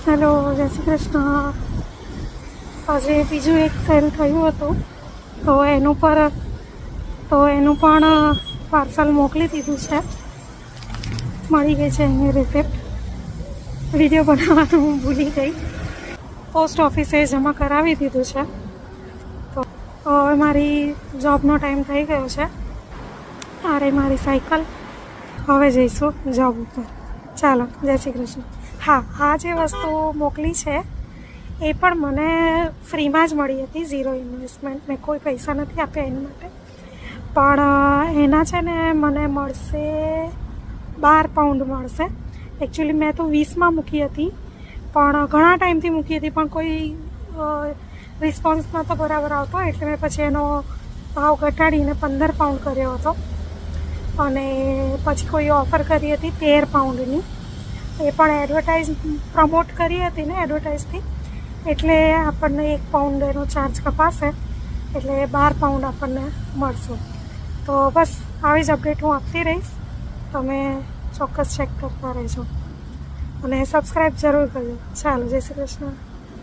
Hello, જય શ્રી કૃષ્ણ. આજે બીજું એક સેલ થયું હતું તો એનું પણ પાર્સલ મોકલી દીધું છે. મળી ગઈ છે એની રિસિપ્ટ. વિડીયો બનાવવાનું હું ભૂલી ગઈ. પોસ્ટ ઓફિસે જમા કરાવી દીધું છે. તો હવે મારી જોબનો ટાઈમ થઈ ગયો છે. અરે મારી સાયકલ. હવે જઈશું જોબ ઉપર. ચાલો, જય શ્રી કૃષ્ણ. હા, આ જે વસ્તુ મોકલી છે એ પણ મને ફ્રીમાં જ મળી હતી, ઝીરો ઇન્વેસ્ટમેન્ટ. મેં કોઈ પૈસા નથી આપ્યા એના માટે. પણ એના છે ને મને મળશે 12 પાઉન્ડ મળશે. એકચ્યુઅલી મેં તો 20માં મૂકી હતી, પણ ઘણા ટાઈમથી મૂકી હતી, પણ કોઈ રિસ્પોન્સ નહોતો બરાબર આવતો, એટલે મેં પછી એનો ભાવ ઘટાડીને 15 પાઉન્ડ કર્યો હતો. અને પછી કોઈ ઓફર કરી હતી 13 પાઉન્ડની. એ પણ એડવર્ટાઇઝ પ્રમોટ કરી હતી ને એડવર્ટાઇઝથી, એટલે આપણને 1 પાઉન્ડ એનો ચાર્જ કપાશે, એટલે 12 પાઉન્ડ આપણને મળશે. તો બસ આવી જ અપડેટ હું આપતી રહીશ. તમે ચોક્કસ ચેક કરતા રહેજો અને સબસ્ક્રાઈબ જરૂર કરજો. ચાલો, જય શ્રી કૃષ્ણ.